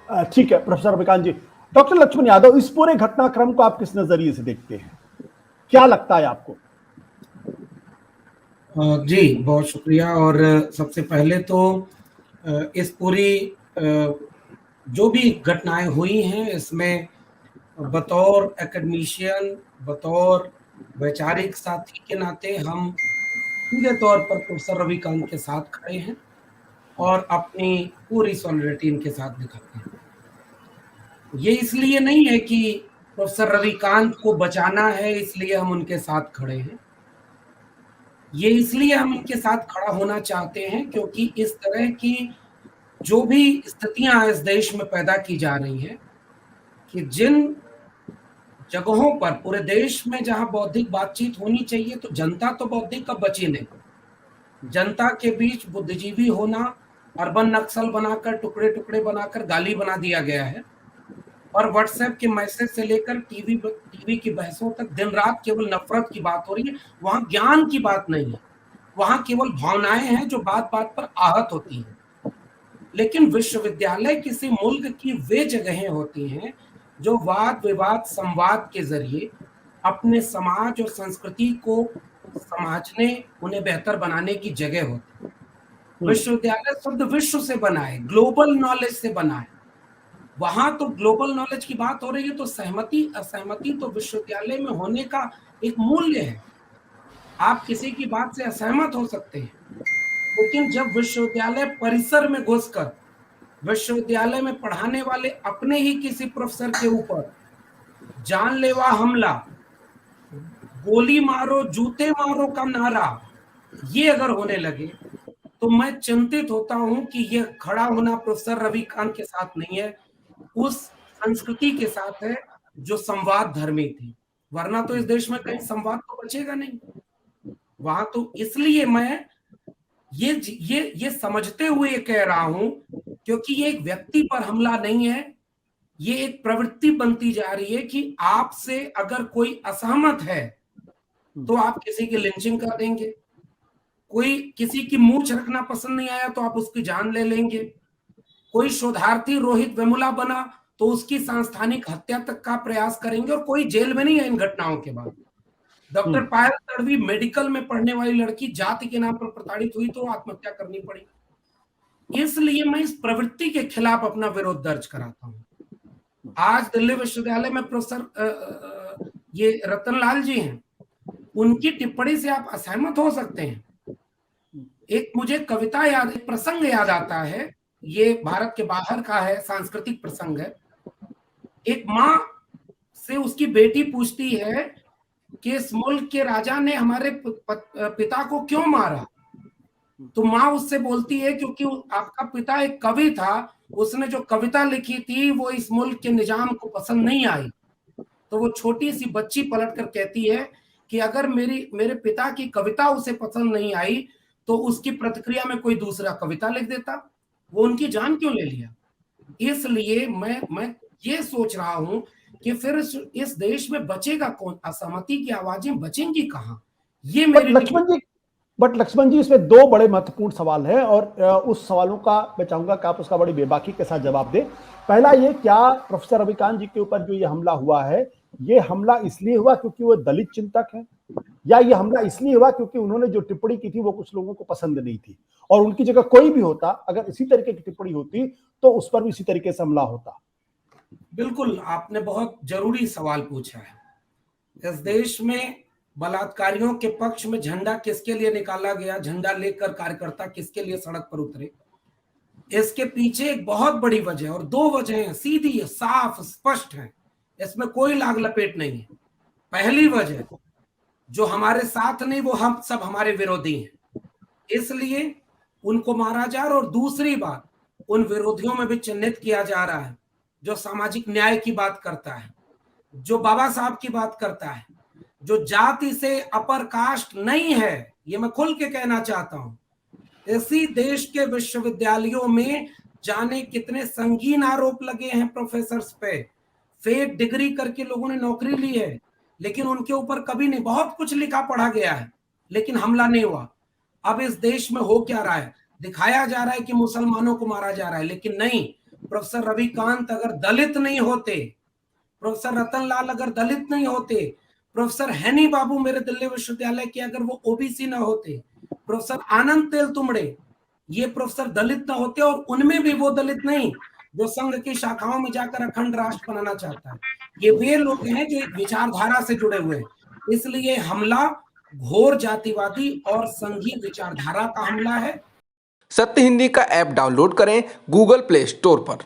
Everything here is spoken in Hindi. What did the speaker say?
ठीक है प्रोफेसर रविकांत जी। डॉक्टर लक्ष्मण यादव, इस पूरे घटनाक्रम को आप किस नजरिए से देखते हैं, क्या लगता है आपको? जी बहुत शुक्रिया। और सबसे पहले तो इस पूरी जो भी घटनाएं हुई हैं इसमें बतौर एकेडमिशियन, बतौर वैचारिक साथी के नाते हम सीधे तौर पर प्रोफेसर रविकांत के साथ खड़े हैं और अपनी पूरी सॉलिडरिटी इनके साथ दिखाते हैं। ये इसलिए नहीं है कि प्रोफेसर रविकांत को बचाना है इसलिए हम उनके साथ खड़े हैं, ये इसलिए हम इनके साथ खड़ा होना चाहते हैं क्योंकि इस तरह की जो भी स्थितियां इस देश में पैदा की जा रही हैं कि जिन जगहों पर पूरे देश में जहां बौद्धिक बातचीत होनी चाहिए तो जनता तो बौद्धिक का बची नहीं, जनता के बीच बुद्धिजीवी होना अर्बन नक्सल बनाकर टुकड़े टुकड़े बनाकर गाली बना दिया गया है। और व्हाट्सएप के मैसेज से लेकर टीवी की बहसों तक दिन रात केवल नफरत की बात हो रही है। वहां ज्ञान की बात नहीं है, वहां केवल भावनाएं हैं जो बात बात पर आहत होती हैं। लेकिन विश्वविद्यालय किसी मुल्क की वे जगहें होती हैं जो वाद विवाद संवाद के जरिए अपने समाज और संस्कृति को समझने, उन्हें बेहतर बनाने की जगह होती है। विश्वविद्यालय शब्द विश्व से बना है, ग्लोबल नॉलेज से बना है। वहां तो ग्लोबल नॉलेज की बात हो रही है तो सहमति असहमति तो विश्वविद्यालय में होने का एक मूल्य है। आप किसी की बात से असहमत हो सकते हैं, लेकिन जब विश्वविद्यालय परिसर में घुसकर विश्वविद्यालय में पढ़ाने वाले अपने ही किसी प्रोफेसर के ऊपर जानलेवा हमला, गोली मारो जूते मारो का नारा ये अगर होने लगे तो मैं चिंतित होता हूं कि यह खड़ा होना प्रोफेसर रविकांत के साथ नहीं है, उस संस्कृति के साथ है जो संवाद धर्मी थी। वरना तो इस देश में कहीं संवाद तो बचेगा नहीं। वहां तो इसलिए मैं ये समझते हुए कह रहा हूं क्योंकि ये एक व्यक्ति पर हमला नहीं है, ये एक प्रवृत्ति बनती जा रही है कि आपसे अगर कोई असहमत है तो आप किसी की लिंचिंग कर देंगे, कोई किसी की मूंछ रखना पसंद नहीं आया तो आप उसकी जान ले लेंगे, कोई शोधार्थी रोहित वेमुला बना तो उसकी सांस्थानिक हत्या तक का प्रयास करेंगे। और कोई जेल में नहीं है इन घटनाओं के बाद। डॉक्टर पायल तड़वी मेडिकल में पढ़ने वाली लड़की जाति के नाम पर प्रताड़ित हुई तो आत्महत्या करनी पड़ी। इसलिए मैं इस प्रवृत्ति के खिलाफ अपना विरोध दर्ज कराता हूं। आज दिल्ली विश्वविद्यालय में प्रोफेसर ये रतनलाल जी हैं, उनकी टिप्पणी से आप असहमत हो सकते हैं। एक मुझे कविता याद, एक प्रसंग याद आता है, ये भारत के बाहर का है, सांस्कृतिक प्रसंग है। एक माँ से उसकी बेटी पूछती है कि इस मुल्क के राजा ने हमारे पिता को क्यों मारा। तो माँ उससे बोलती है क्योंकि आपका पिता एक कवि था, उसने जो कविता लिखी थी वो इस मुल्क के निजाम को पसंद नहीं आई। तो वो छोटी सी बच्ची पलट कर कहती है कि अगर मेरे पिता की कविता उसे पसंद नहीं आई तो उसकी प्रतिक्रिया में कोई दूसरा कविता लिख देता, वो उनकी जान क्यों ले लिया। इसलिए मैं ये सोच रहा हूं कि फिर इस देश में बचेगा कौन, असहमति की आवाजें बचेंगी कहां। ये मेरे लक्ष्मण जी इसमें दो बड़े महत्वपूर्ण सवाल हैं और उस सवालों का मैं चाहूंगा कि आप उसका बड़ी बेबाकी के साथ जवाब दें। पहला ये, क्या प्रोफेसर रविकांत जी के ऊपर जो ये हमला हुआ है, ये हमला इसलिए हुआ क्योंकि वो दलित चिंतक हैं, या ये हमला इसलिए हुआ क्योंकि उन्होंने जो टिप्पणी की थी वो कुछ लोगों को पसंद नहीं थी, और उनकी जगह कोई भी होता, अगर इसी तरीके की टिप्पणी होती तो उस पर भी इसी तरीके से हमला होता? बिल्कुल, आपने बहुत जरूरी सवाल पूछा है। इस देश में बलात्कारियों के पक्ष में झंडा किसके लिए निकाला गया, झंडा लेकर कार्यकर्ता किसके लिए सड़क पर उतरे, इसके पीछे एक बहुत बड़ी वजह, और दो वजहें सीधी साफ स्पष्ट हैं, इसमें कोई लाग लपेट नहीं है। पहली वजह, जो हमारे साथ नहीं वो हम सब हमारे विरोधी हैं, इसलिए उनको मारा जा रहा। और दूसरी बात, उन विरोधियों में भी चिन्हित किया जा रहा है जो सामाजिक न्याय की बात करता है, जो बाबा साहब की बात करता है, जो जाति से अपर कास्ट नहीं है, ये मैं खुल के कहना चाहता हूं। इसी देश के विश्वविद्यालयों में जाने कितने संगीन आरोप लगे हैं प्रोफेसर्स पे, फेक डिग्री करके लोगों ने नौकरी ली है, लेकिन उनके ऊपर कभी नहीं, बहुत कुछ लिखा पढ़ा गया है लेकिन हमला नहीं हुआ। अब इस देश में हो क्या रहा है, दिखाया जा रहा है कि मुसलमानों को मारा जा रहा है, लेकिन नहीं, प्रोफेसर रविकांत अगर दलित नहीं होते, प्रोफेसर रतनलाल अगर दलित नहीं होते, प्रोफेसर हैनी बाबू मेरे दिल्ली विश्वविद्यालय के अगर वो ओबीसी ना होते, प्रोफेसर आनंद तेलतुंबड़े ये प्रोफेसर दलित ना होते, और उनमें भी वो दलित नहीं जो संघ की शाखाओं में जाकर अखंड राष्ट्र बनाना चाहता है, ये वे लोग हैं जो एक विचारधारा से जुड़े हुए हैं। इसलिए हमला घोर जातिवादी और संघी विचारधारा का हमला है। सत्य हिंदी का ऐप डाउनलोड करें गूगल प्ले स्टोर पर।